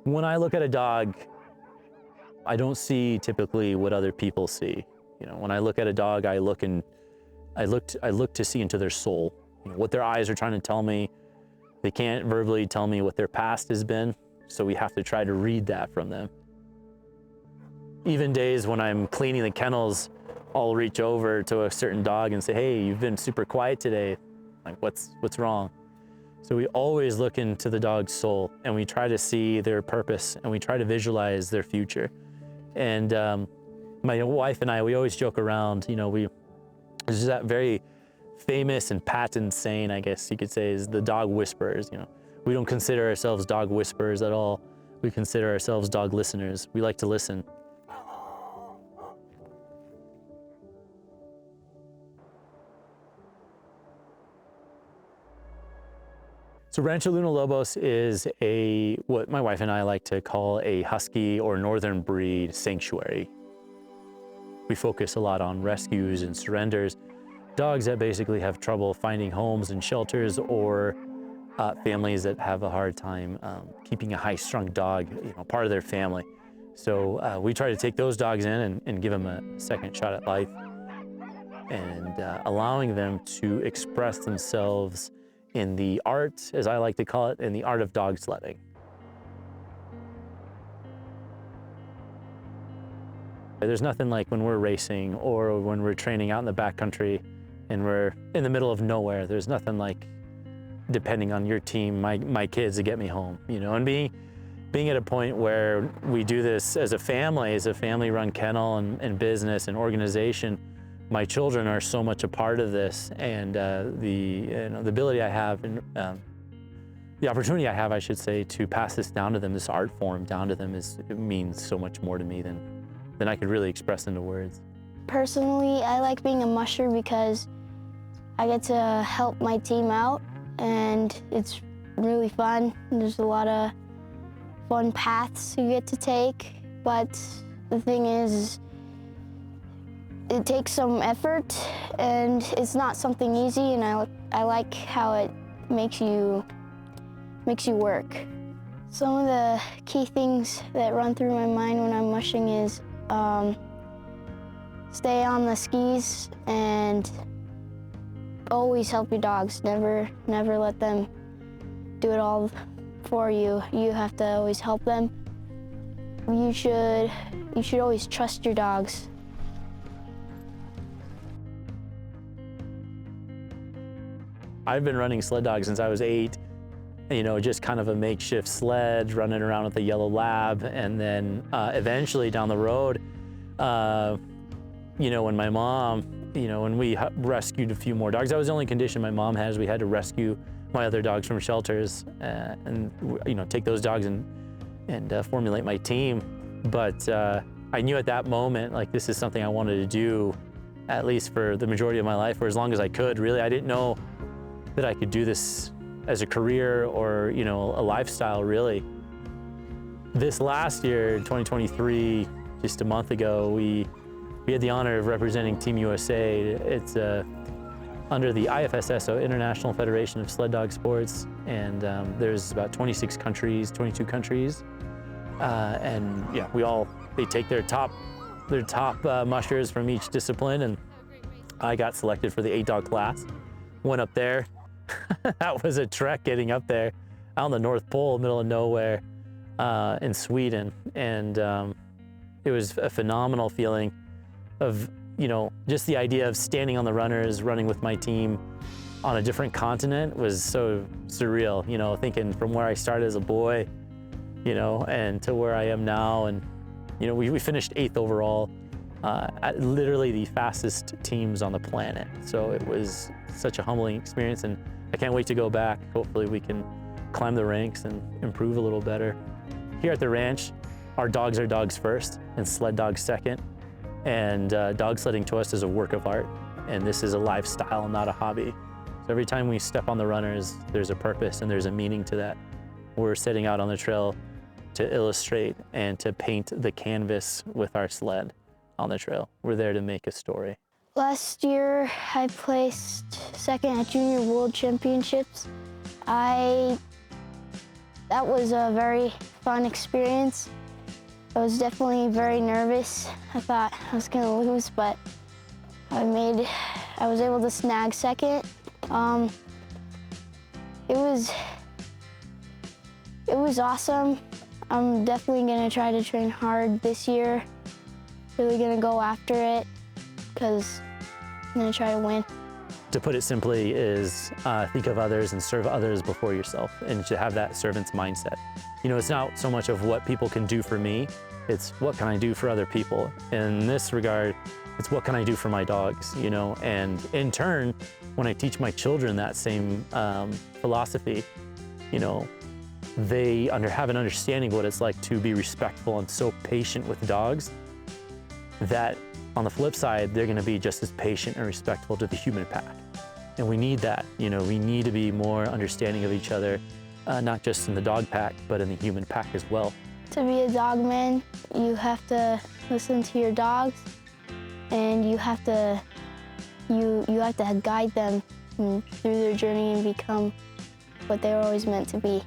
When I look at a dog, I don't see typically what other people see. You know, when I look at a dog, I look to see into their soul, you know, what their eyes are trying to tell me. They can't verbally tell me what their past has been, so we have to try to read that from them. Even days when I'm cleaning the kennels, I'll reach over to a certain dog and say, hey, you've been super quiet today. Like, what's wrong? So we always look into the dog's soul, and we try to see their purpose, and we try to visualize their future. And my wife and I, we always joke around, you know, there's that very famous and patent saying, I guess you could say, is the dog whisperers. You know, we don't consider ourselves dog whisperers at all. We consider ourselves dog listeners. We like to listen. So Rancho Luna Lobos is what my wife and I like to call a husky or northern breed sanctuary. We focus a lot on rescues and surrenders, dogs that basically have trouble finding homes and shelters, or families that have a hard time keeping a high-strung dog, you know, part of their family. So we try to take those dogs in and give them a second shot at life, and allowing them to express themselves in the art, as I like to call it, in the art of dog sledding. There's nothing like when we're racing or when we're training out in the backcountry and we're in the middle of nowhere. There's nothing like depending on your team, my kids, to get me home, you know, and being at a point where we do this as a family-run kennel and business and organization. My children are so much a part of this, and the ability I have, and the opportunity I have, I should say, to pass this down to them, this art form down to them, it means so much more to me than I could really express into words. Personally, I like being a musher because I get to help my team out, and it's really fun. There's a lot of fun paths you get to take, but the thing is, it takes some effort, and it's not something easy, and I like how it makes you work. Some of the key things that run through my mind when I'm mushing is stay on the skis and always help your dogs. Never let them do it all for you. You have to always help them. You should always trust your dogs. I've been running sled dogs since I was 8, you know, just kind of a makeshift sled, running around with a yellow lab. And then eventually down the road, you know, when my mom, you know, when we rescued a few more dogs, that was the only condition my mom had, is we had to rescue my other dogs from shelters and, you know, take those dogs and formulate my team. But I knew at that moment, like, this is something I wanted to do, at least for the majority of my life, or as long as I could, really. I didn't know that I could do this as a career or, you know, a lifestyle, really. This last year, 2023, just a month ago, we had the honor of representing Team USA. It's under the IFSS, so International Federation of Sled Dog Sports, and there's about 22 countries, and yeah, they take their top mushers from each discipline, and I got selected for the 8-dog class. Went up there. That was a trek getting up there, out in the North Pole, middle of nowhere, in Sweden, and it was a phenomenal feeling of, you know, just the idea of standing on the runners, running with my team on a different continent was so surreal, you know, thinking from where I started as a boy, you know, and to where I am now. And, you know, we finished 8th overall, at literally the fastest teams on the planet. So it was such a humbling experience, and I can't wait to go back. Hopefully we can climb the ranks and improve a little better. Here at the ranch, our dogs are dogs first and sled dogs second. And dog sledding to us is a work of art, and this is a lifestyle, not a hobby. So every time we step on the runners, there's a purpose and there's a meaning to that. We're setting out on the trail to illustrate and to paint the canvas with our sled on the trail. We're there to make a story. Last year, I placed second at Junior World Championships. That was a very fun experience. I was definitely very nervous. I thought I was gonna lose, but I was able to snag second. It was awesome. I'm definitely gonna try to train hard this year. Really gonna go after it because I'm gonna try to win. To put it simply is think of others and serve others before yourself, and to have that servant's mindset. You know, it's not so much of what people can do for me, it's what can I do for other people. In this regard, it's what can I do for my dogs, you know? And in turn, when I teach my children that same philosophy, you know, they have an understanding of what it's like to be respectful and so patient with dogs, that on the flip side, they're gonna be just as patient and respectful to the human pack. And we need that, you know, we need to be more understanding of each other, not just in the dog pack, but in the human pack as well. To be a dogman, you have to listen to your dogs, and you have to guide them through their journey and become what they were always meant to be.